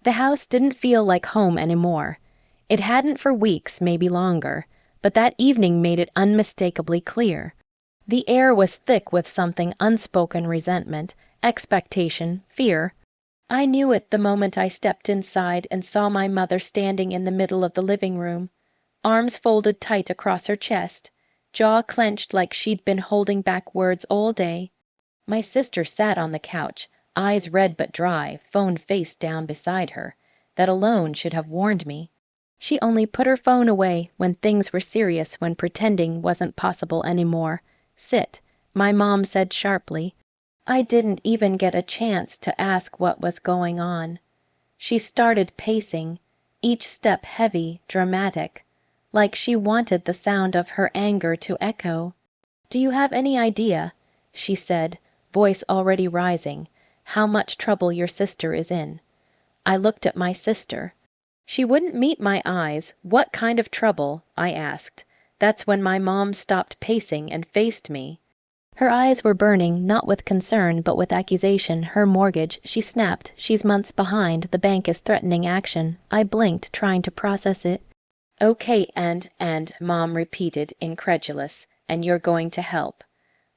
The house didn't feel like home anymore. It hadn't for weeks, maybe longer, but that evening made it unmistakably clear. The air was thick with something unspoken resentment, expectation, fear. I knew it the moment I stepped inside and saw my mother standing in the middle of the living room, arms folded tight across her chest, jaw clenched like she'd been holding back words all day. My sister sat on the couch, eyes red but dry, phone face down beside her. That alone should have warned me. She only put her phone away when things were serious, when pretending wasn't possible anymore. Sit, my mom said sharply. I didn't even get a chance to ask what was going on. She started pacing, each step heavy, dramatic, like she wanted the sound of her anger to echo. Do you have any idea, she said, voice already rising, how much trouble your sister is in? I looked at my sister. She wouldn't meet my eyes. What kind of trouble? I asked. That's when my mom stopped pacing and faced me. Her eyes were burning, not with concern, but with accusation. Her mortgage, she snapped. She's months behind. The bank is threatening action. I blinked, trying to process it. Okay, and, Mom repeated, incredulous, and you're going to help.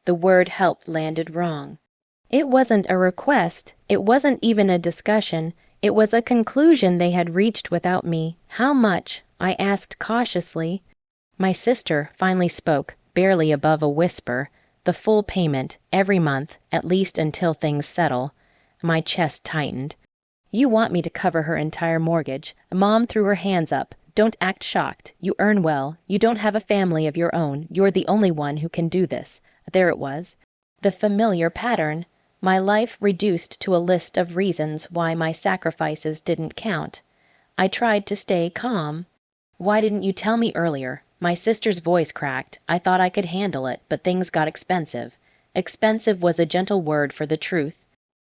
The word help landed wrong. It wasn't a request. It wasn't even a discussion. It was a conclusion they had reached without me. How much? I asked cautiously. My sister finally spoke, barely above a whisper. The full payment, every month, at least until things settle. My chest tightened. You want me to cover her entire mortgage? Mom threw her hands up. Don't act shocked. You earn well. You don't have a family of your own. You're the only one who can do this. There it was. The familiar pattern. My life reduced to a list of reasons why my sacrifices didn't count. I tried to stay calm. Why didn't you tell me earlier? My sister's voice cracked. I thought I could handle it, but things got expensive. Expensive was a gentle word for the truth.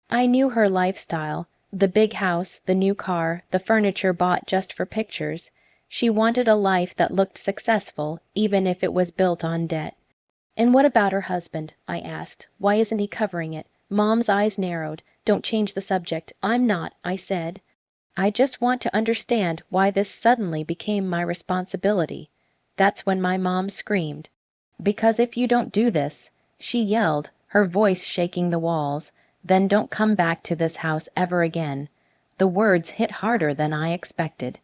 I knew her lifestyle. The big house, the new car, the furniture bought just for pictures. She wanted a life that looked successful, even if it was built on debt. And what about her husband? I asked. Why isn't he covering it? Mom's eyes narrowed. Don't change the subject. I'm not, I said. I just want to understand why this suddenly became my responsibility. That's when my mom screamed. Because if you don't do this, she yelled, her voice shaking the walls, then don't come back to this house ever again. The words hit harder than I expected.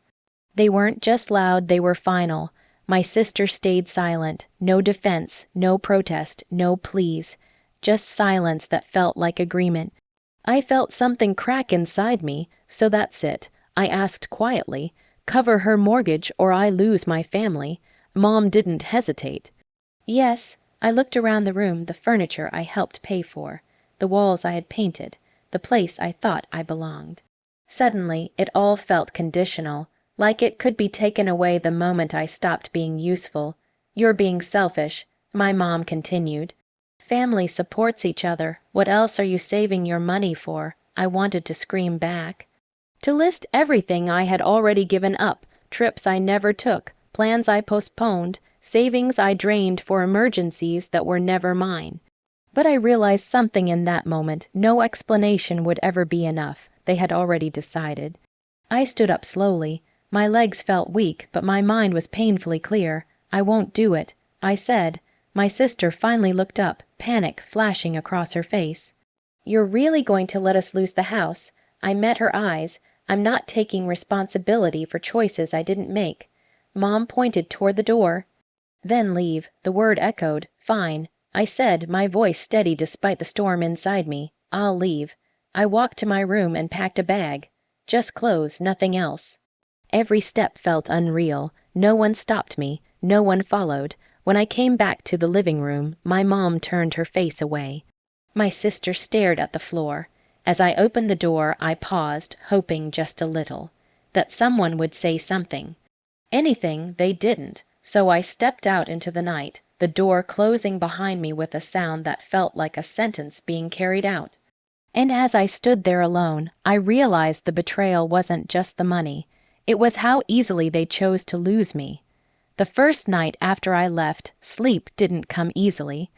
They weren't just loud, they were final. My sister stayed silent. No defense, no protest, no pleas. Just silence that felt like agreement. I felt something crack inside me, so that's it. I asked quietly, cover her mortgage or I lose my family. Mom didn't hesitate. Yes, I looked around the room, the furniture I helped pay for, the walls I had painted, the place I thought I belonged. Suddenly, it all felt conditional, like it could be taken away the moment I stopped being useful. You're being selfish, my mom continued. Family supports each other. What else are you saving your money for? I wanted to scream back. To list everything I had already given up, trips I never took, plans I postponed, savings I drained for emergencies that were never mine. But I realized something in that moment. No explanation would ever be enough. They had already decided. I stood up slowly. My legs felt weak, but my mind was painfully clear. I won't do it, I said. My sister finally looked up, panic flashing across her face. You're really going to let us lose the house? I met her eyes. I'm not taking responsibility for choices I didn't make. Mom pointed toward the door. Then leave, the word echoed. Fine, I said, my voice steady despite the storm inside me. I'll leave. I walked to my room and packed a bag. Just clothes, nothing else. Every step felt unreal. No one stopped me. No one followed. When I came back to the living room, my mom turned her face away. My sister stared at the floor. As I opened the door, I paused, hoping just a little. That someone would say something. Anything, they didn't, so I stepped out into the night, the door closing behind me with a sound that felt like a sentence being carried out. And as I stood there alone, I realized the betrayal wasn't just the money. It was how easily they chose to lose me. The first night after I left, sleep didn't come easily.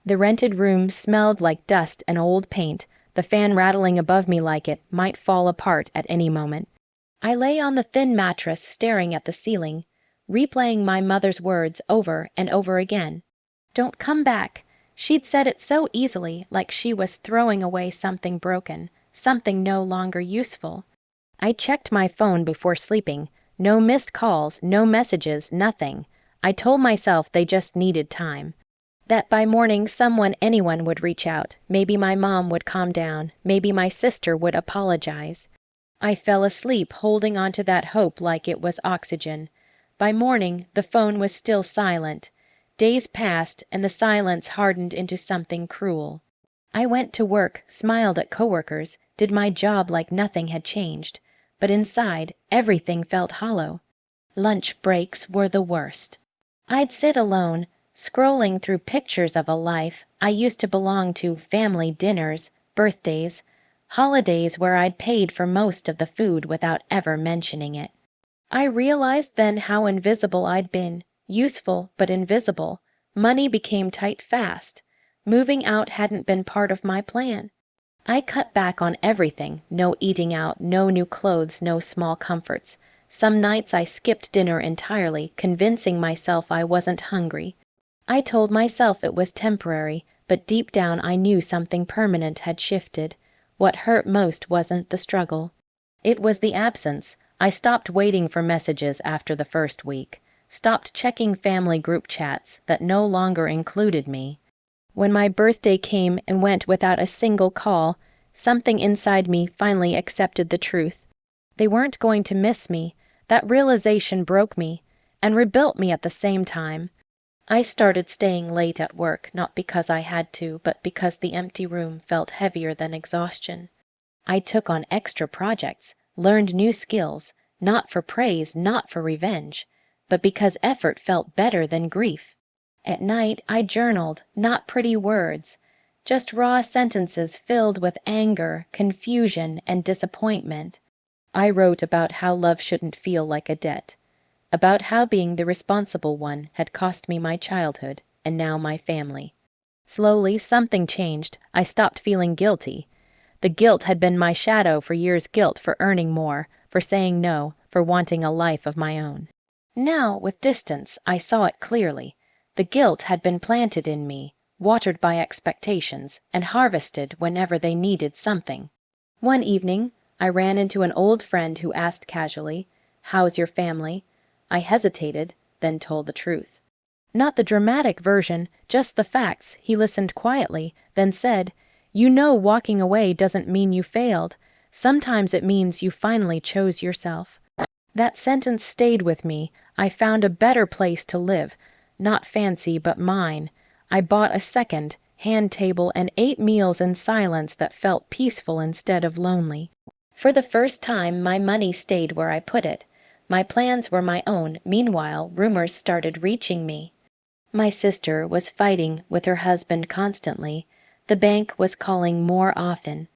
The rented room smelled like dust and old paint, the fan rattling above me like it might fall apart at any moment. I lay on the thin mattress staring at the ceiling, replaying my mother's words over and over again. Don't come back. She'd said it so easily, like she was throwing away something broken, something no longer useful. I checked my phone before sleeping. No missed calls, no messages, nothing. I told myself they just needed time. That by morning anyone would reach out. Maybe my mom would calm down. Maybe my sister would apologize. I fell asleep holding onto that hope like it was oxygen. By morning, the phone was still silent. Days passed, and the silence hardened into something cruel. I went to work, smiled at coworkers, did my job like nothing had changed. But inside, everything felt hollow. Lunch breaks were the worst. I'd sit alone, scrolling through pictures of a life I used to belong to, family dinners, birthdays, holidays where I'd paid for most of the food without ever mentioning it. I realized then how invisible I'd been, useful but invisible. Money became tight fast. Moving out hadn't been part of my plan. I cut back on everything, no eating out, no new clothes, no small comforts. Some nights I skipped dinner entirely, convincing myself I wasn't hungry. I told myself it was temporary, but deep down I knew something permanent had shifted. What hurt most wasn't the struggle. It was the absence. I stopped waiting for messages after the first week, stopped checking family group chats that no longer included me. When my birthday came and went without a single call, something inside me finally accepted the truth. They weren't going to miss me. That realization broke me, and rebuilt me at the same time. I started staying late at work, not because I had to, but because the empty room felt heavier than exhaustion. I took on extra projects, learned new skills, not for praise, not for revenge, but because effort felt better than grief. At night, I journaled, not pretty words, just raw sentences filled with anger, confusion, and disappointment. I wrote about how love shouldn't feel like a debt, about how being the responsible one had cost me my childhood and now my family. Slowly, something changed. I stopped feeling guilty. The guilt had been my shadow for years, guilt for earning more, for saying no, for wanting a life of my own. Now, with distance, I saw it clearly. The guilt had been planted in me, watered by expectations, and harvested whenever they needed something. One evening, I ran into an old friend who asked casually, "How's your family?" I hesitated, then told the truth. Not the dramatic version, just the facts. He listened quietly, then said, "You know, walking away doesn't mean you failed. Sometimes it means you finally chose yourself." That sentence stayed with me. I found a better place to live, not fancy but mine. I bought a second hand table and ate meals in silence that felt peaceful instead of lonely. For the first time, my money stayed where I put it. My plans were my own. Meanwhile, rumors started reaching me. My sister was fighting with her husband constantly. The bank was calling more often.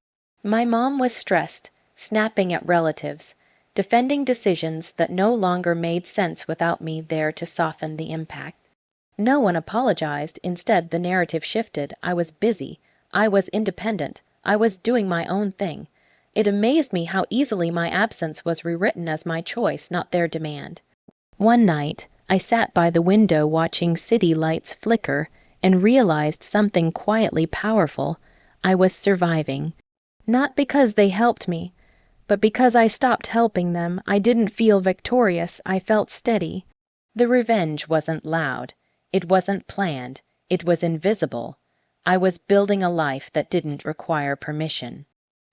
My mom was stressed, snapping at relatives, defending decisions that no longer made sense without me there to soften the impact. No one apologized. Instead, the narrative shifted. I was busy. I was independent. I was doing my own thing. It amazed me how easily my absence was rewritten as my choice, not their demand. One night, I sat by the window watching city lights flicker and realized something quietly powerful. I was surviving. Not because they helped me, but because I stopped helping them. I didn't feel victorious. I felt steady. The revenge wasn't loud. It wasn't planned. It was invisible. I was building a life that didn't require permission.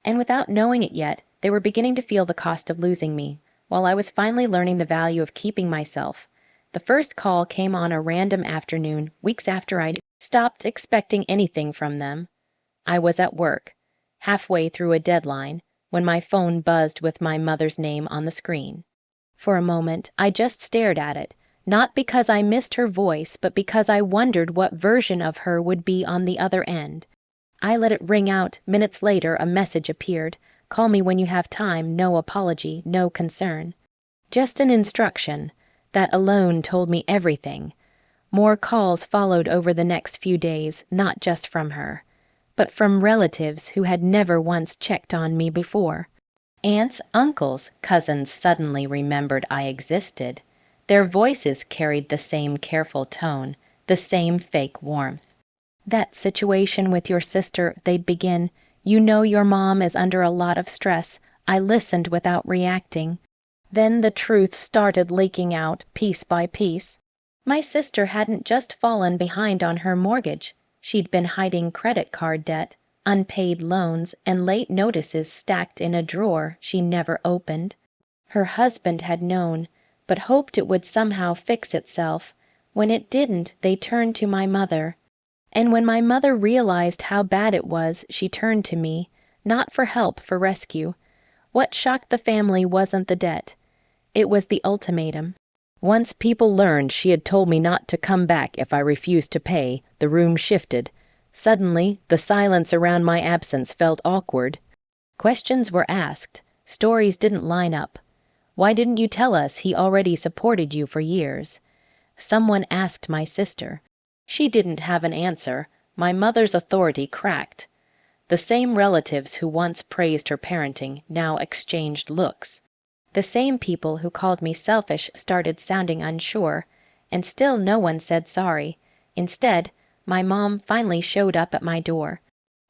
And without knowing it yet, they were beginning to feel the cost of losing me, while I was finally learning the value of keeping myself. The first call came on a random afternoon, weeks after I'd stopped expecting anything from them. I was at work, halfway through a deadline, when my phone buzzed with my mother's name on the screen. For a moment, I just stared at it, not because I missed her voice, but because I wondered what version of her would be on the other end. I let it ring out. Minutes later, a message appeared. "Call me when you have time, no apology, no concern." Just an instruction. That alone told me everything. More calls followed over the next few days, not just from her, but from relatives who had never once checked on me before. Aunts, uncles, cousins suddenly remembered I existed. Their voices carried the same careful tone, the same fake warmth. "That situation with your sister," they'd begin. "You know your mom is under a lot of stress." I listened without reacting. Then the truth started leaking out, piece by piece. My sister hadn't just fallen behind on her mortgage. She'd been hiding credit card debt, unpaid loans, and late notices stacked in a drawer she never opened. Her husband had known, but hoped it would somehow fix itself. When it didn't, they turned to my mother. And when my mother realized how bad it was, she turned to me, not for help, for rescue. What shocked the family wasn't the debt. It was the ultimatum. Once people learned she had told me not to come back if I refused to pay, the room shifted. Suddenly, the silence around my absence felt awkward. Questions were asked. Stories didn't line up. "Why didn't you tell us he already supported you for years?" Someone asked my sister. She didn't have an answer. My mother's authority cracked. The same relatives who once praised her parenting now exchanged looks. The same people who called me selfish started sounding unsure, and still no one said sorry. Instead, my mom finally showed up at my door.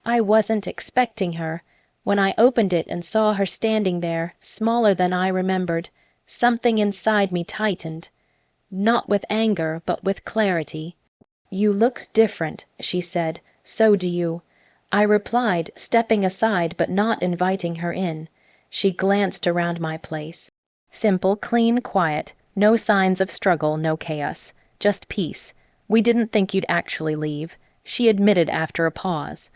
I wasn't expecting her. When I opened it and saw her standing there, smaller than I remembered, something inside me tightened. Not with anger, but with clarity. "You look different," she said. "So do you." I replied, stepping aside but not inviting her in. She glanced around my place. Simple, clean, quiet. No signs of struggle, no chaos. Just peace. "We didn't think you'd actually leave," she admitted after a pause.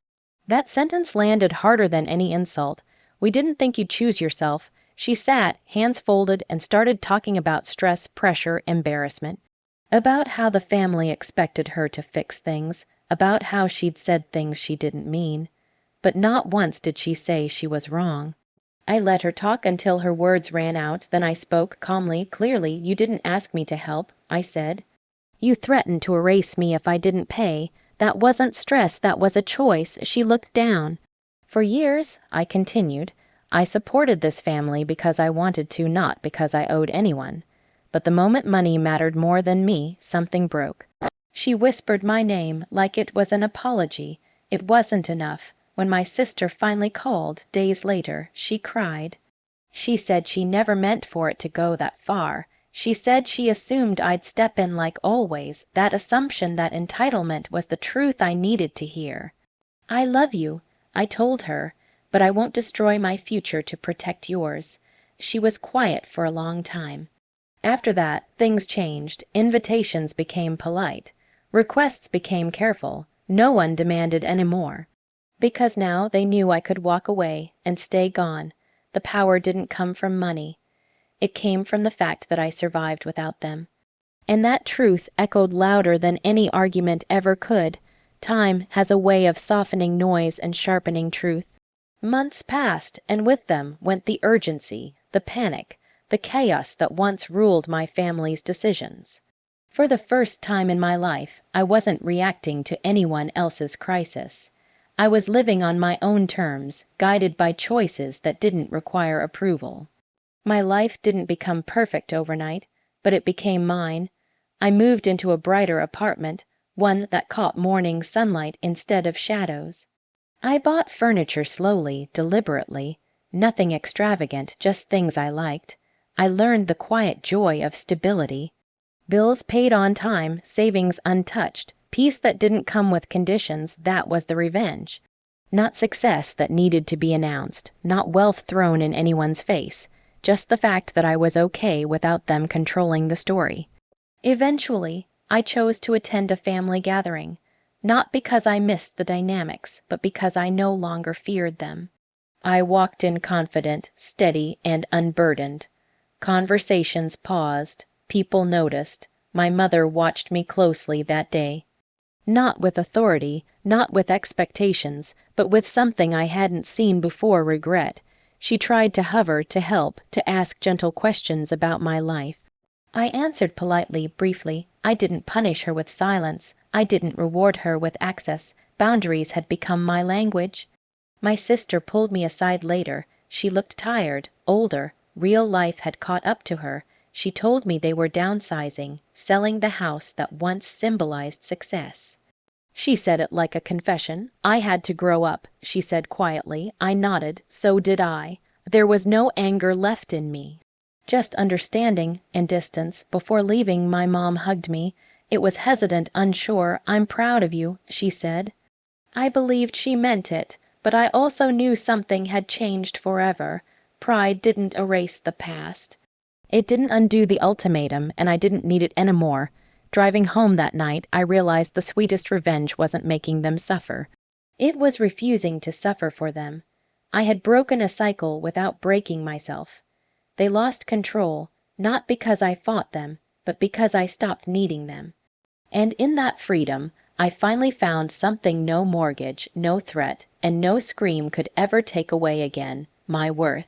That sentence landed harder than any insult. "We didn't think you'd choose yourself." She sat, hands folded, and started talking about stress, pressure, embarrassment. About how the family expected her to fix things. About how she'd said things she didn't mean. But not once did she say she was wrong. I let her talk until her words ran out, then I spoke calmly, clearly. "You didn't ask me to help," I said. "You threatened to erase me if I didn't pay. That wasn't stress, that was a choice." She looked down. "For years," I continued, "I supported this family because I wanted to, not because I owed anyone. But the moment money mattered more than me, something broke." She whispered my name like it was an apology. It wasn't enough. When my sister finally called, days later, she cried. She said she never meant for it to go that far. She said she assumed I'd step in like always, that assumption, that entitlement was the truth I needed to hear. "I love you," I told her, "but I won't destroy my future to protect yours." She was quiet for a long time. After that, things changed. Invitations became polite. Requests became careful. No one demanded any more. Because now they knew I could walk away and stay gone. The power didn't come from money. It came from the fact that I survived without them. And that truth echoed louder than any argument ever could. Time has a way of softening noise and sharpening truth. Months passed, and with them went the urgency, the panic, the chaos that once ruled my family's decisions. For the first time in my life, I wasn't reacting to anyone else's crisis. I was living on my own terms, guided by choices that didn't require approval. My life didn't become perfect overnight, but it became mine. I moved into a brighter apartment, one that caught morning sunlight instead of shadows. I bought furniture slowly, deliberately, nothing extravagant, just things I liked. I learned the quiet joy of stability. Bills paid on time, savings untouched, peace that didn't come with conditions. That was the revenge. Not success that needed to be announced, not wealth thrown in anyone's face, just the fact that I was okay without them controlling the story. Eventually, I chose to attend a family gathering, not because I missed the dynamics, but because I no longer feared them. I walked in confident, steady, and unburdened. Conversations paused. People noticed. My mother watched me closely that day. Not with authority, not with expectations, but with something I hadn't seen before: regret. She tried to hover, to help, to ask gentle questions about my life. I answered politely, briefly. I didn't punish her with silence. I didn't reward her with access. Boundaries had become my language. My sister pulled me aside later. She looked tired, older. Real life had caught up to her. She told me they were downsizing, selling the house that once symbolized success. She said it like a confession. I had to grow up, she said quietly. I nodded. So did I. There was no anger left in me. Just understanding and distance. Before leaving, my mom hugged me. It was hesitant, unsure. I'm proud of you, she said. I believed she meant it, but I also knew something had changed forever. Pride didn't erase the past. It didn't undo the ultimatum, and I didn't need it anymore. Driving home that night, I realized the sweetest revenge wasn't making them suffer. It was refusing to suffer for them. I had broken a cycle without breaking myself. They lost control, not because I fought them, but because I stopped needing them. And in that freedom, I finally found something no mortgage, no threat, and no scream could ever take away again: my worth.